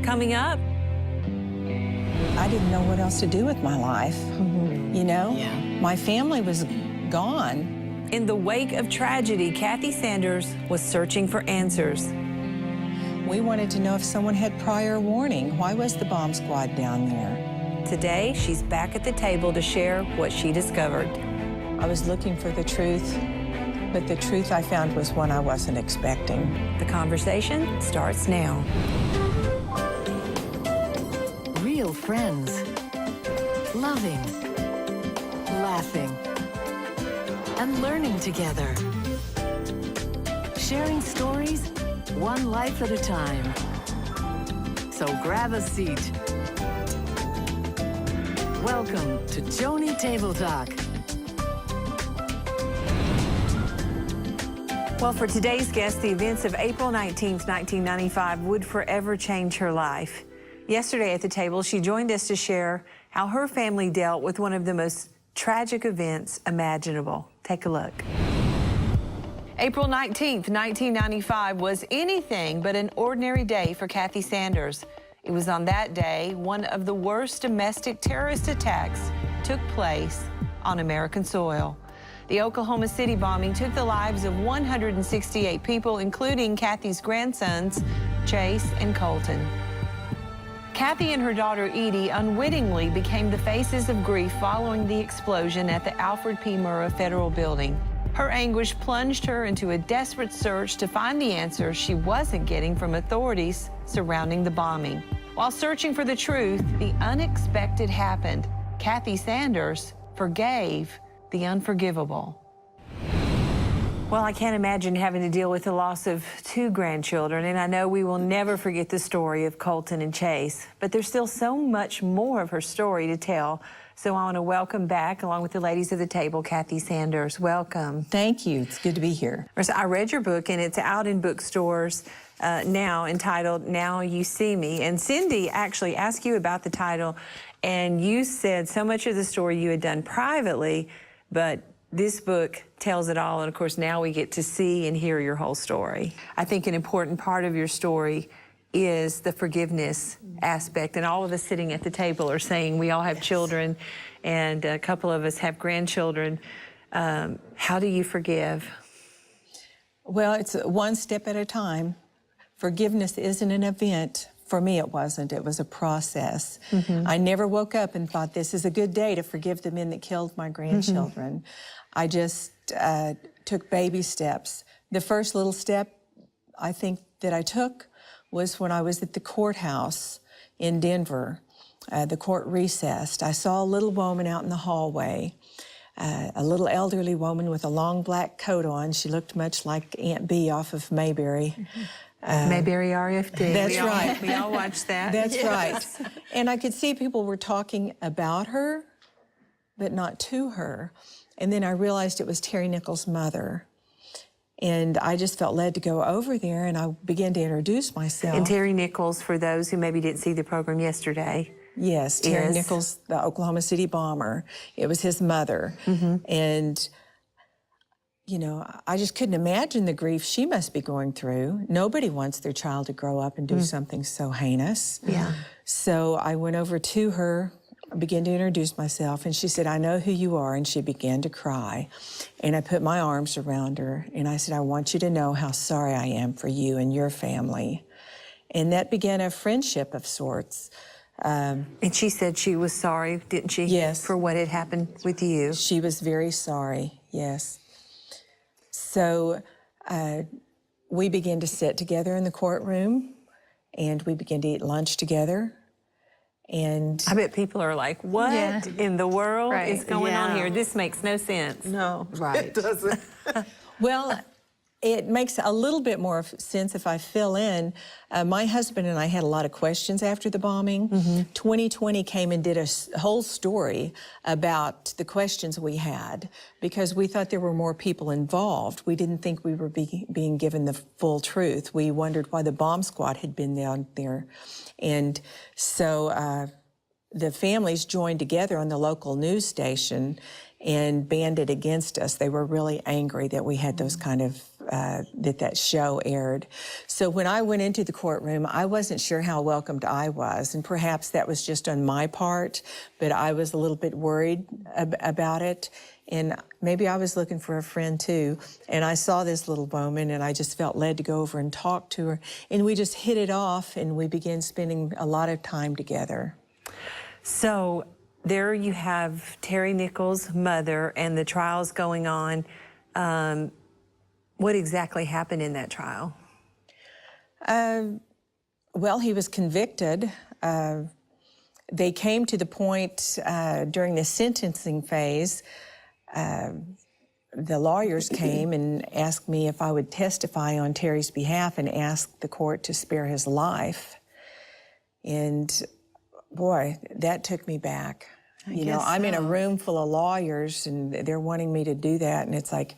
Coming up. I didn't know what else to do with my life, you know? Yeah. My family was gone. In the wake of tragedy, Kathy Sanders was searching for answers. We wanted to know if someone had prior warning. Why was the bomb squad down there? Today, she's back at the table to share what she discovered. I was looking for the truth, but the truth I found was one I wasn't expecting. The conversation starts now. Real friends, loving, laughing, and learning together. Sharing stories, one life at a time. So grab a seat. Welcome to Joni Table Talk. Well, for today's guest, the events of April 19th, 1995 would forever change her life. Yesterday at the table, she joined us to share how her family dealt with one of the most tragic events imaginable. Take a look. April 19th, 1995 was anything but an ordinary day for Kathy Sanders. It was on that day one of the worst domestic terrorist attacks took place on American soil. The Oklahoma City bombing took the lives of 168 people, including Kathy's grandsons, Chase and Colton. Kathy and her daughter Edie unwittingly became the faces of grief following the explosion at the Alfred P. Murrah Federal Building. Her anguish plunged her into a desperate search to find the answers she wasn't getting from authorities surrounding the bombing. While searching for the truth, the unexpected happened. Kathy Sanders forgave the unforgivable. Well, I can't imagine having to deal with the loss of two grandchildren, and I know we will never forget the story of Colton and Chase, but there's still so much more of her story to tell. So I want to welcome back, along with the ladies of the table, Kathy Sanders. Welcome. Thank you. It's good to be here. I read your book, and it's out in bookstores now, entitled Now You See Me. And Cindy actually asked you about the title, and you said so much of the story you had done privately, but this book tells it all, and of course now we get to see and hear your whole story. I think an important part of your story is the forgiveness aspect, and all of us sitting at the table are saying we all have children, and a couple of us have grandchildren. How do you forgive? Well, it's one step at a time. Forgiveness isn't an event. For me, it wasn't. It was a process. I never woke up and thought, this is a good day to forgive the men that killed my grandchildren. I just took baby steps. The first little step I think that I took was when I was at the courthouse in Denver. The court recessed. I saw a little woman out in the hallway, a little elderly woman with a long black coat on. She looked much like Aunt Bee off of Mayberry. Mayberry RFD. That's right. We all watched that. That's right. And I could see people were talking about her, but not to her. And then I realized it was Terry Nichols' mother. And I just felt led to go over there, and I began to introduce myself. And Terry Nichols, for those who maybe didn't see the program yesterday. Yes, Terry Nichols, the Oklahoma City bomber. It was his mother. And, you know, I just couldn't imagine the grief she must be going through. Nobody wants their child to grow up and do something so heinous. Yeah. So I went over to her, began to introduce myself, and she said, I know who you are, and she began to cry. And I put my arms around her, and I said, I want you to know how sorry I am for you and your family. And that began a friendship of sorts. And she said she was sorry, didn't she? Yes. For what had happened with you. She was very sorry, yes. So we began to sit together in the courtroom, and we began to eat lunch together. And I bet people are like, what in the world is going on here? This makes no sense. No, Right. It doesn't. well, it makes a little bit more sense if I fill in. My husband and I had a lot of questions after the bombing. 2020 came and did a whole story about the questions we had because we thought there were more people involved. We didn't think we were being given the full truth. We wondered why the bomb squad had been down there. And so the families joined together on the local news station and banded against us. They were really angry that we had those kind of that show aired. So when I went into the courtroom, I wasn't sure how welcomed I was, and perhaps that was just on my part, but I was a little bit worried about it. And maybe I was looking for a friend too. And I saw this little woman and I just felt led to go over and talk to her. And we just hit it off and we began spending a lot of time together. So there you have Terry Nichols' mother and the trials going on. What exactly happened in that trial? Well, he was convicted. They came to the point during the sentencing phase. The lawyers came and asked me if I would testify on Terry's behalf and ask the court to spare his life. And boy, that took me back. I'm in a room full of lawyers and they're wanting me to do that. And it's like,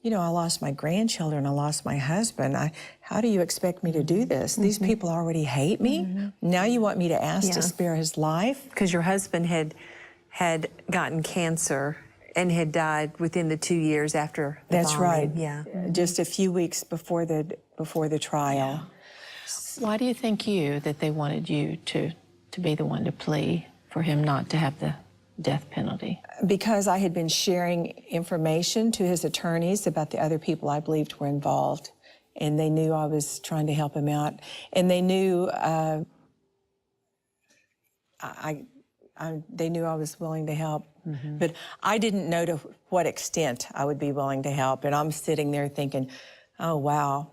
I lost my grandchildren, I lost my husband. How do you expect me to do this? These people already hate me. Now you want me to ask to spare his life? Because your husband had gotten cancer and had died within the 2 years after the That's bombing. right. Yeah. Just a few weeks before the trial. Why do you think that they wanted you to be the one to plea for him not to have the death penalty? Because I had been sharing information to his attorneys about the other people I believed were involved, and they knew I was trying to help him out, and they knew they knew I was willing to help. But I didn't know to what extent I would be willing to help. And I'm sitting there thinking, oh, wow,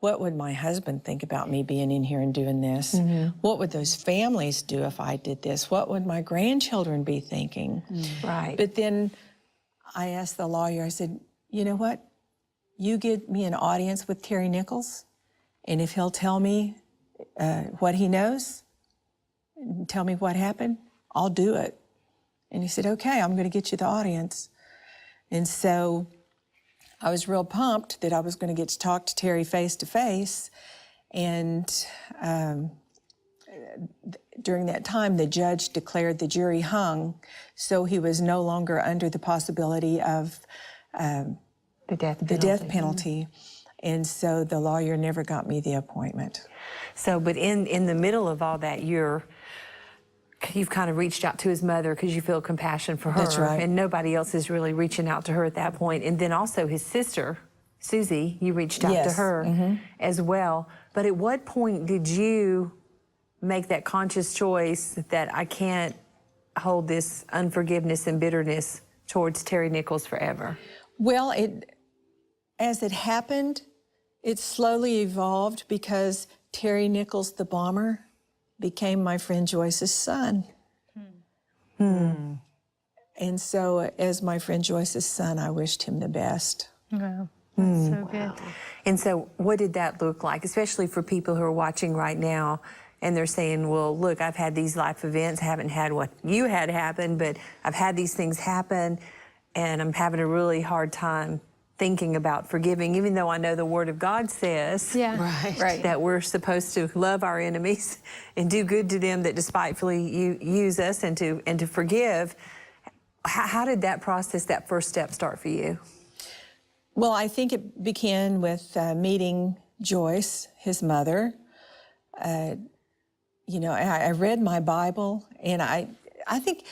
what would my husband think about me being in here and doing this? What would those families do if I did this? What would my grandchildren be thinking? Right. But then I asked the lawyer, I said, you know what? You give me an audience with Terry Nichols, and if he'll tell me what he knows, tell me what happened, I'll do it. And he said, okay, I'm going to get you the audience. And so I was real pumped that I was going to get to talk to Terry face to face. And during that time, the judge declared the jury hung, so he was no longer under the possibility of the death penalty. And so the lawyer never got me the appointment. So, but in the middle of all that, you've kind of reached out to his mother because you feel compassion for her. That's right. And nobody else is really reaching out to her at that point. And then also his sister, Susie, you reached out to her as well. But at what point did you make that conscious choice that I can't hold this unforgiveness and bitterness towards Terry Nichols forever? Well, as it happened, it slowly evolved because Terry Nichols, the bomber, became my friend Joyce's son. And so as my friend Joyce's son, I wished him the best. Wow, that's so good. And so what did that look like, especially for people who are watching right now and they're saying, well, look, I've had these life events, I haven't had what you had happen, but I've had these things happen and I'm having a really hard time thinking about forgiving, even though I know the Word of God says that we're supposed to love our enemies and do good to them that despitefully use us and to forgive. How did that process, that first step, start for you? Well, I think it began with meeting Joyce, his mother. I read my Bible, and I think,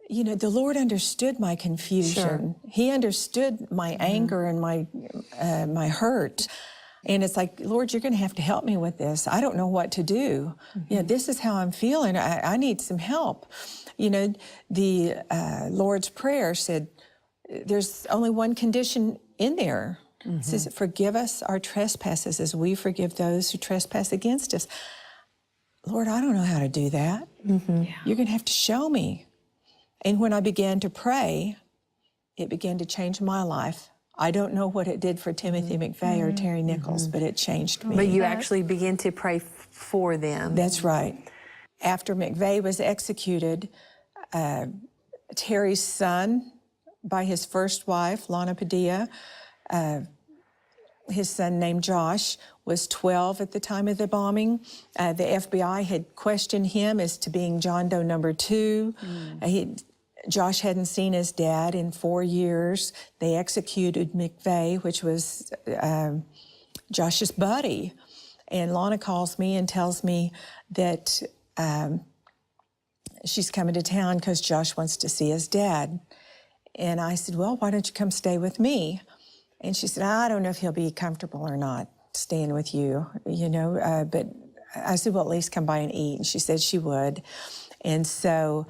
the Lord understood my confusion. Sure. He understood my anger and my hurt. And it's like, Lord, you're going to have to help me with this. I don't know what to do. This is how I'm feeling. I need some help. The Lord's Prayer said, there's only one condition in there. It says, forgive us our trespasses as we forgive those who trespass against us. Lord, I don't know how to do that. You're going to have to show me. And when I began to pray, it began to change my life. I don't know what it did for Timothy McVeigh or Terry Nichols, but it changed me. But you actually began to pray for them. That's right. After McVeigh was executed, Terry's son, by his first wife, Lana Padilla, his son named Josh, was 12 at the time of the bombing. The FBI had questioned him as to being John Doe number 2. Josh hadn't seen his dad in 4 years. They executed McVeigh, which was Josh's buddy. And Lana calls me and tells me that she's coming to town because Josh wants to see his dad. And I said, well, why don't you come stay with me? And she said, I don't know if he'll be comfortable or not staying with you, but I said, well, at least come by and eat. And she said she would. And so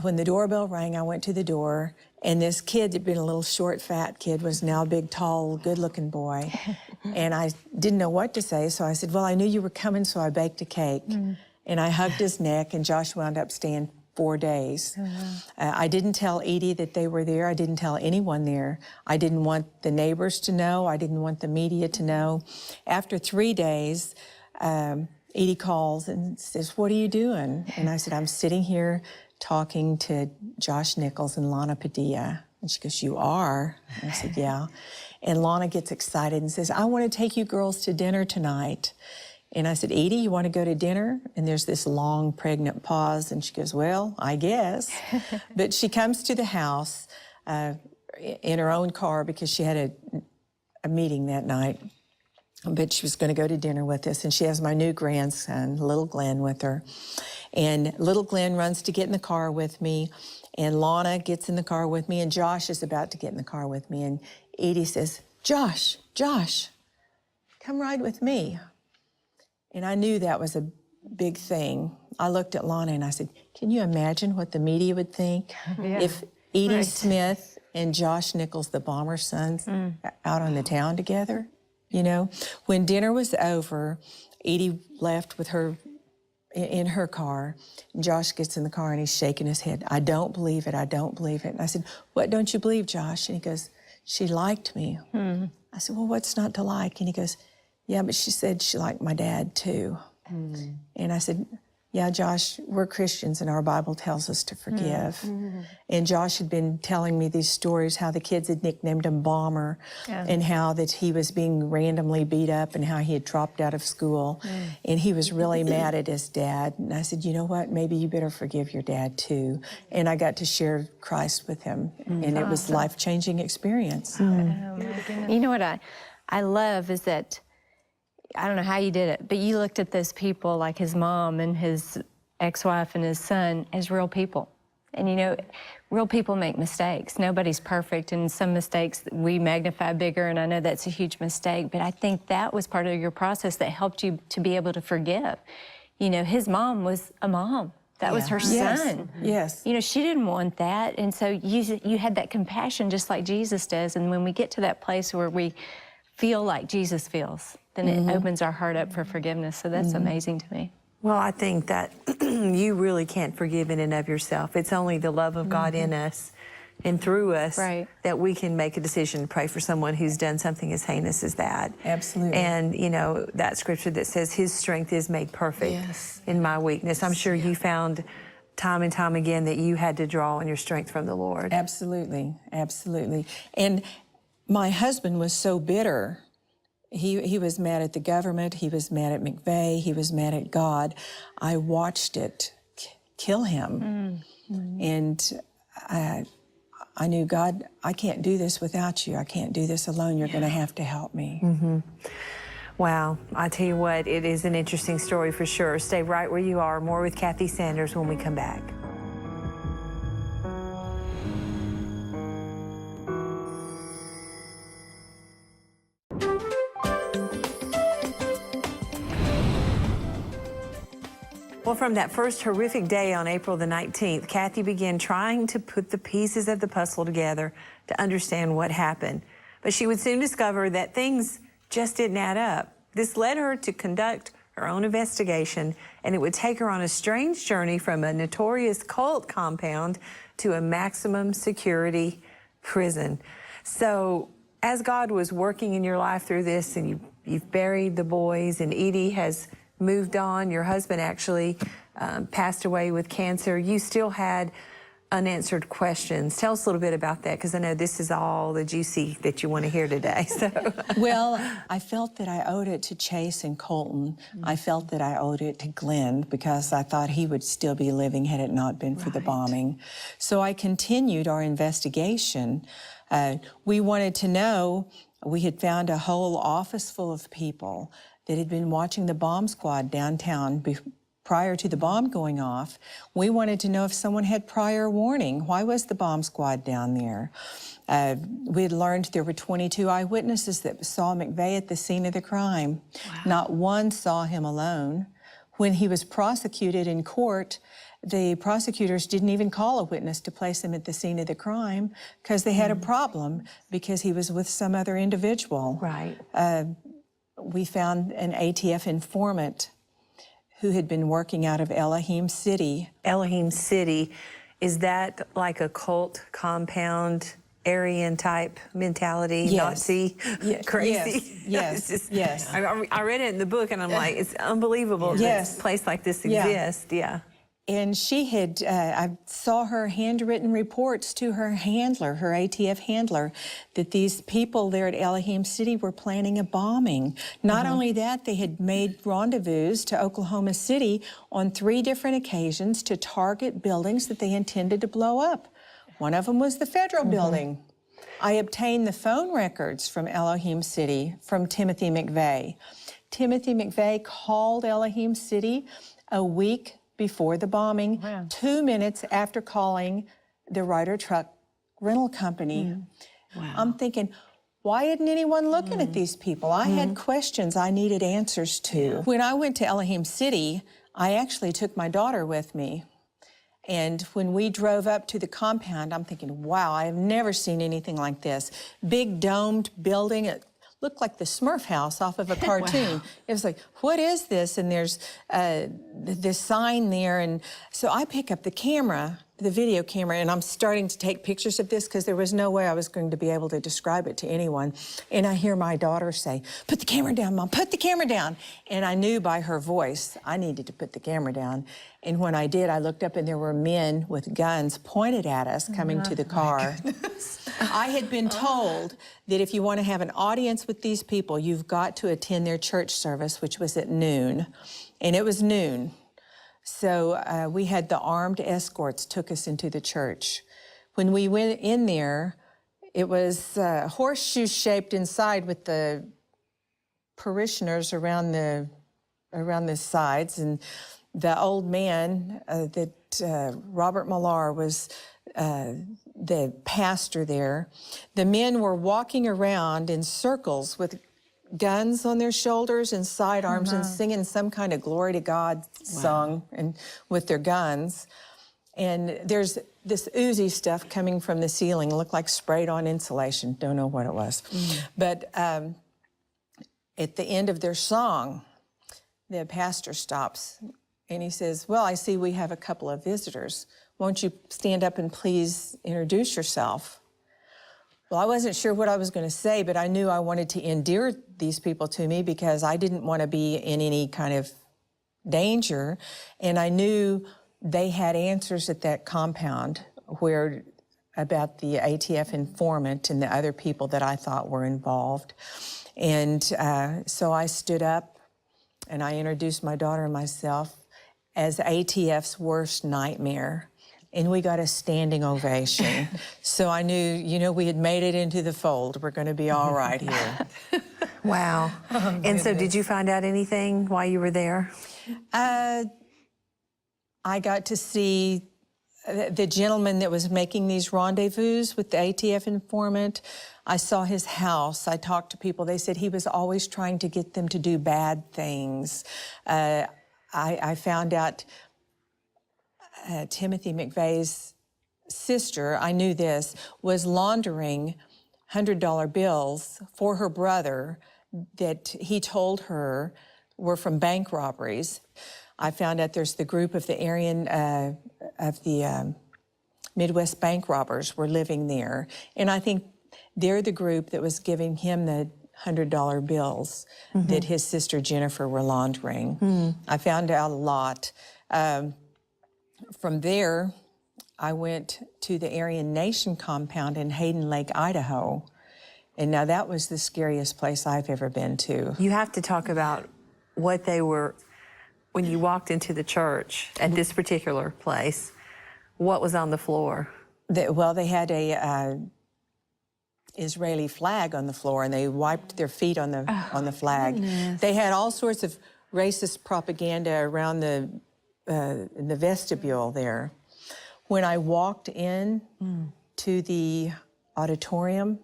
when the doorbell rang, I went to the door, and this kid that had been a little short, fat kid was now a big, tall, good-looking boy. And I didn't know what to say, so I said, well, I knew you were coming, so I baked a cake. And I hugged his neck, and Josh wound up staying 4 days. I didn't tell Edie that they were there. I didn't tell anyone there. I didn't want the neighbors to know. I didn't want the media to know. After 3 days, Edie calls and says, what are you doing? And I said, I'm sitting here talking to Josh Nichols and Lana Padilla. And she goes, you are? And I said, yeah. And Lana gets excited and says, I want to take you girls to dinner tonight. And I said, Edie, you want to go to dinner? And there's this long, pregnant pause. And she goes, well, I guess. But she comes to the house in her own car because she had a meeting that night. But she was going to go to dinner with us. And she has my new grandson, little Glenn, with her. And little Glenn runs to get in the car with me. And Lana gets in the car with me. And Josh is about to get in the car with me. And Edie says, Josh, come ride with me. And I knew that was a big thing. I looked at Lana and I said, can you imagine what the media would think if Edie Smith and Josh Nichols, the Bomber's sons, out on the town together? When dinner was over, Edie left with her in her car. Josh gets in the car and he's shaking his head. I don't believe it. I don't believe it. And I said, what don't you believe, Josh? And he goes, she liked me. I said, well, what's not to like? And he goes, yeah, but she said she liked my dad too. And I said, yeah, Josh, we're Christians and our Bible tells us to forgive. And Josh had been telling me these stories, how the kids had nicknamed him Bomber, and how that he was being randomly beat up and how he had dropped out of school. And he was really mad at his dad. And I said, you know what, maybe you better forgive your dad too. And I got to share Christ with him. And it was a life-changing experience. You know what I love is that, I don't know how you did it, but you looked at those people like his mom and his ex-wife and his son as real people. And real people make mistakes. Nobody's perfect, and some mistakes we magnify bigger, and I know that's a huge mistake, but I think that was part of your process that helped you to be able to forgive. His mom was a mom. That was her son. Yes. She didn't want that, and so you had that compassion just like Jesus does, and when we get to that place where we feel like Jesus feels, then it opens our heart up for forgiveness. So that's amazing to me. Well, I think that you really can't forgive in and of yourself. It's only the love of God in us and through us that we can make a decision to pray for someone who's done something as heinous as that. Absolutely. And, that scripture that says his strength is made perfect in my weakness. I'm sure you found time and time again that you had to draw on your strength from the Lord. Absolutely, absolutely. And my husband was so bitter. He was mad at the government. He was mad at McVeigh. He was mad at God. I watched it kill him. And I knew, God, I can't do this without you. I can't do this alone. You're going to have to help me. Wow. I tell you what, it is an interesting story for sure. Stay right where you are. More with Kathy Sanders when we come back. Well, from that first horrific day on April the 19th, Kathy began trying to put the pieces of the puzzle together to understand what happened. But she would soon discover that things just didn't add up. This led her to conduct her own investigation, and it would take her on a strange journey from a notorious cult compound to a maximum security prison. So as God was working in your life through this, and you've buried the boys, and Edie has moved on. Your husband actually passed away with cancer. You still had unanswered questions. Tell us a little bit about that, because I know this is all the juicy that you want to hear today. So, Well, I felt that I owed it to Chase and Colton. I felt that I owed it to Glenn because I thought he would still be living had it not been for the bombing. So I continued our investigation. We wanted to know, we had found a whole office full of people that had been watching the bomb squad downtown prior to the bomb going off. We wanted to know if someone had prior warning. Why was the bomb squad down there? We had learned there were 22 eyewitnesses that saw McVeigh at the scene of the crime. Wow. Not one saw him alone. When he was prosecuted in court, the prosecutors didn't even call a witness to place him at the scene of the crime because they had a problem because he was with some other individual. right. We found an ATF informant who had been working out of Elohim City. Elohim City, is that like a cult compound, Aryan type mentality, Yes. Nazi, crazy? Yes, It's just- yes. I read it in the book, and I'm like, it's unbelievable Yes. that a place like this Yeah. exists. Yeah. And she had, I saw her handwritten reports to her handler, her ATF handler, that these people there at Elohim City were planning a bombing. Not only that, they had made rendezvous to Oklahoma City on 3 different occasions to target buildings that they intended to blow up. One of them was the federal building. I obtained the phone records from Elohim City from Timothy McVeigh. Timothy McVeigh called Elohim City a week before the bombing, 2 minutes after calling the Ryder Truck Rental Company. Wow. I'm thinking, why isn't anyone looking at these people? I had questions I needed answers to. When I went to Elohim City, I actually took my daughter with me. And when we drove up to the compound, I'm thinking, wow, I have never seen anything like this. Big domed building. It looked like the Smurf house off of a cartoon. It was like, what is this? And there's this sign there. And so I pick up the camera, the video camera, and I'm starting to take pictures of this because there was no way I was going to be able to describe it to anyone. And I hear my daughter say, put the camera down, Mom, put the camera down. And I knew by her voice I needed to put the camera down. And when I did, I looked up and there were men with guns pointed at us coming to the car. I had been told that if you want to have an audience with these people, you've got to attend their church service, which was at noon. And it was noon. So we had the armed escorts took us into the church. When we went in there, it was horseshoe-shaped inside with the parishioners around the sides. And the old man, Robert Millar, was the pastor there. The men were walking around in circles with guns on their shoulders and sidearms and singing some kind of glory to God song and with their guns. And there's this oozy stuff coming from the ceiling. It looked like sprayed on insulation. Don't know what it was. But at the end of their song, the pastor stops and he says, well, I see we have a couple of visitors. Won't you stand up and please introduce yourself? Well, I wasn't sure what I was going to say, but I knew I wanted to endear these people to me because I didn't want to be in any kind of danger. And I knew they had answers at that compound about the ATF informant and the other people that I thought were involved. And so I stood up and I introduced my daughter and myself as ATF's worst nightmare. And we got a standing ovation. So I knew, we had made it into the fold. We're going to be all right here. Wow. And so did you find out anything while you were there? I got to see the gentleman that was making these rendezvous with the ATF informant. I saw his house. I talked to people. They said he was always trying to get them to do bad things. I found out Timothy McVeigh's sister, I knew this, was laundering $100 bills for her brother that he told her were from bank robberies. I found out there's the group of the Aryan, of the Midwest bank robbers were living there. And I think they're the group that was giving him the $100 bills that his sister Jennifer were laundering. I found out a lot. From there, I went to the Aryan Nation compound in Hayden Lake, Idaho. And now that was the scariest place I've ever been to. You have to talk about what they were, when you walked into the church at this particular place, what was on the floor? Well, they had a Israeli flag on the floor, and they wiped their feet on the flag. Goodness. They had all sorts of racist propaganda around in the vestibule there. When I walked in to the auditorium,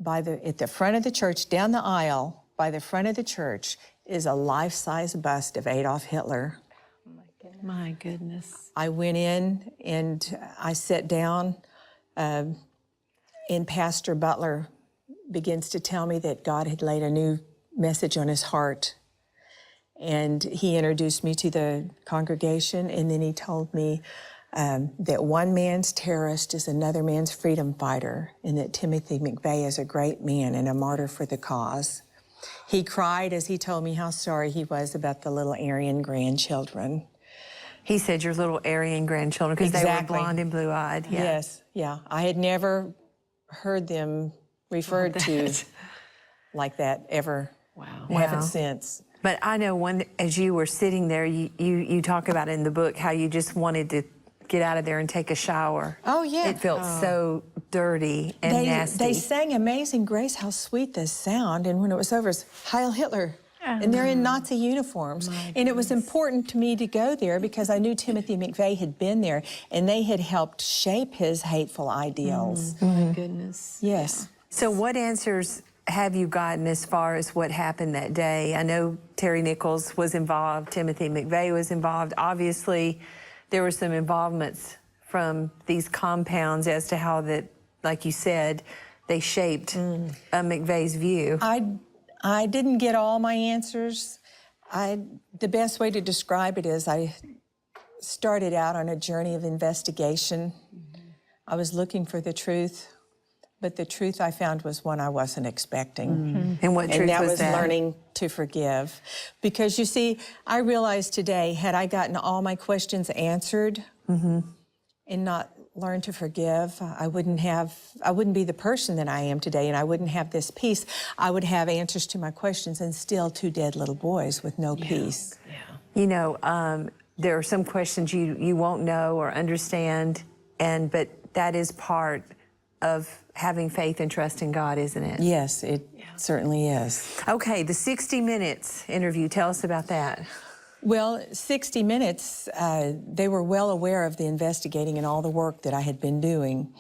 at the front of the church, down the aisle, by the front of the church, is a life-size bust of Adolf Hitler. My goodness. I went in and I sat down, and Pastor Butler begins to tell me that God had laid a new message on his heart. And he introduced me to the congregation, and then he told me that one man's terrorist is another man's freedom fighter, and that Timothy McVeigh is a great man and a martyr for the cause. He cried as he told me how sorry he was about the little Aryan grandchildren. He said your little Aryan grandchildren, because they were Exactly. blonde and blue-eyed. Yeah. Yes, yeah. I had never heard them referred to like that ever. Wow. I haven't since. But I know as you were sitting there, you talk about in the book how you just wanted to get out of there and take a shower. Oh, yeah. It felt so dirty and nasty. They sang Amazing Grace, how sweet the sound, and when it was over, it's Heil Hitler. And they're in Nazi uniforms. And it was important to me to go there because I knew Timothy McVeigh had been there, and they had helped shape his hateful ideals. My goodness. Yes. So what answers have you gotten as far as what happened that day? I know Terry Nichols was involved, Timothy McVeigh was involved. Obviously, there were some involvements from these compounds as to how that, like you said, they shaped McVeigh's view. I didn't get all my answers. The best way to describe it is I started out on a journey of investigation. I was looking for the truth, but the truth I found was one I wasn't expecting. And what truth And that was was that? learning to forgive. Because you see, I realized today, had I gotten all my questions answered and not learned to forgive, I wouldn't be the person that I am today, and I wouldn't have this peace. I would have answers to my questions and still two dead little boys with no peace. You know, there are some questions you won't know or understand, but that is part of having faith and trust in God, isn't it? Yes, it certainly is. Okay, the 60 Minutes interview, tell us about that. Well, 60 Minutes, they were well aware of the investigating and all the work that I had been doing.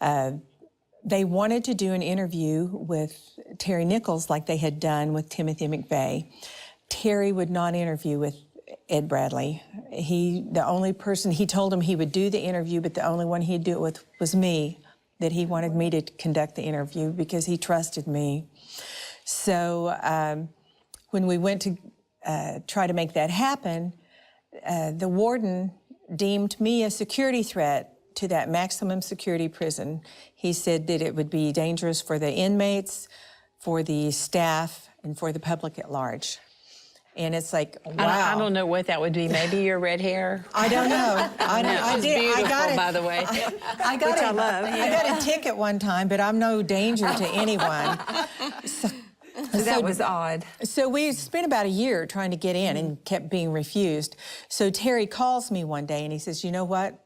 They wanted to do an interview with Terry Nichols like they had done with Timothy McVeigh. Terry would not interview with Ed Bradley. The only person, he told him he would do the interview, but the only one he'd do it with was me, that he wanted me to conduct the interview because he trusted me. So when we went to try to make that happen, the warden deemed me a security threat to that maximum security prison. He said that it would be dangerous for the inmates, for the staff, and for the public at large. And it's like, wow. I don't know what that would be. Maybe your red hair. I don't know. It's beautiful, by the way. I got a ticket one time, but I'm no danger to anyone. So that was odd. So we spent about a year trying to get in and kept being refused. So Terry calls me one day and he says, you know what?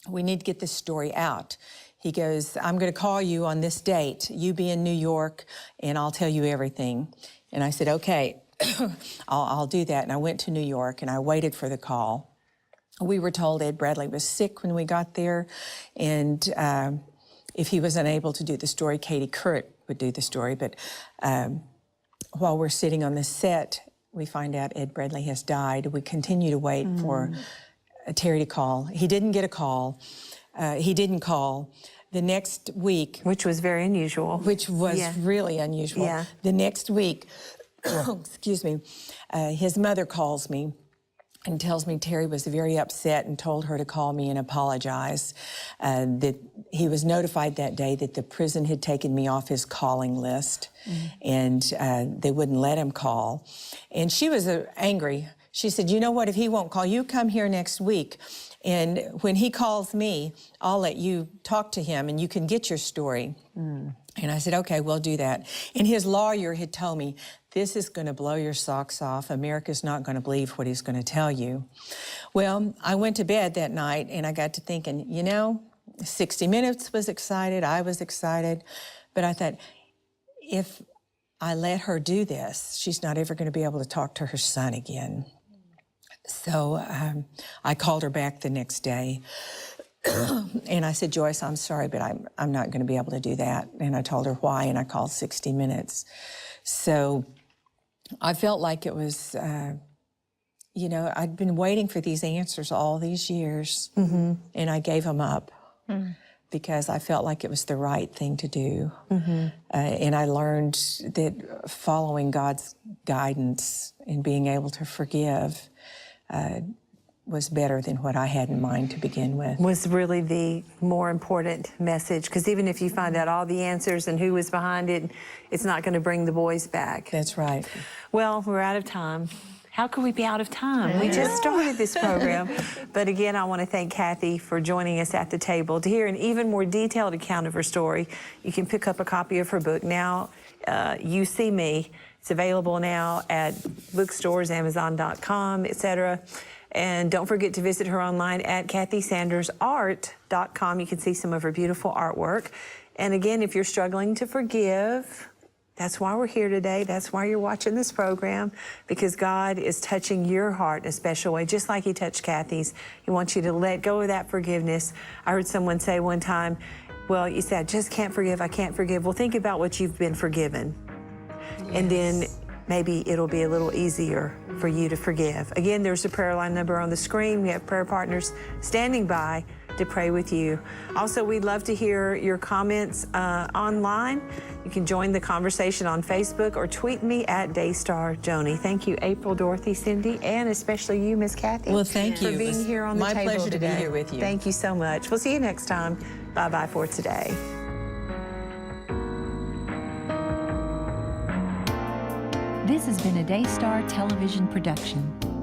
We need to get this story out. He goes, I'm going to call you on this date. You be in New York and I'll tell you everything. And I said, okay, I'll do that. And I went to New York and I waited for the call. We were told Ed Bradley was sick when we got there. And if he was unable to do the story, Katie Couric would do the story. But while we're sitting on the set, we find out Ed Bradley has died. We continue to wait for Terry to call. He didn't get a call. He didn't call. The next week... Which was very unusual. Which was really unusual. Yeah. The next week, excuse me, his mother calls me and tells me Terry was very upset and told her to call me and apologize. That he was notified that day that the prison had taken me off his calling list and they wouldn't let him call. And she was angry. She said, you know what, if he won't call, you come here next week, and when he calls me, I'll let you talk to him and you can get your story. And I said, okay, we'll do that. And his lawyer had told me, this is going to blow your socks off. America's not going to believe what he's going to tell you. Well, I went to bed that night and I got to thinking, you know, 60 Minutes was excited, I was excited, but I thought, if I let her do this, she's not ever going to be able to talk to her son again. So I called her back the next day, and I said, Joyce, I'm sorry, but I'm not going to be able to do that. And I told her why, and I called 60 Minutes. So I felt like it was, you know, I'd been waiting for these answers all these years, and I gave them up because I felt like it was the right thing to do. And I learned that following God's guidance and being able to forgive was better than what I had in mind to begin with. Was really the more important message, because even if you find out all the answers and who was behind it, it's not going to bring the boys back. That's right. Well, we're out of time. How could we be out of time? We just started this program. But again, I want to thank Kathy for joining us at the table. To hear an even more detailed account of her story, you can pick up a copy of her book, Now You See Me. It's available now at bookstores, Amazon.com, etc. And don't forget to visit her online at KathySanders.org. You can see some of her beautiful artwork. And again, if you're struggling to forgive, that's why we're here today. That's why you're watching this program, because God is touching your heart in a special way, just like He touched Kathy's. He wants you to let go of that forgiveness. I heard someone say one time, well, you said, I just can't forgive, I can't forgive. Well, think about what you've been forgiven. And then maybe it'll be a little easier for you to forgive. Again, there's a prayer line number on the screen. We have prayer partners standing by to pray with you. Also, we'd love to hear your comments online. You can join the conversation on Facebook or tweet me at Daystar Joni. Thank you, April, Dorothy, Cindy, and especially you, Miss Kathy. Well, thank you. For being here on the table my pleasure today. to be here with you. Thank you so much. We'll see you next time. Bye-bye for today. This has been a Daystar television production.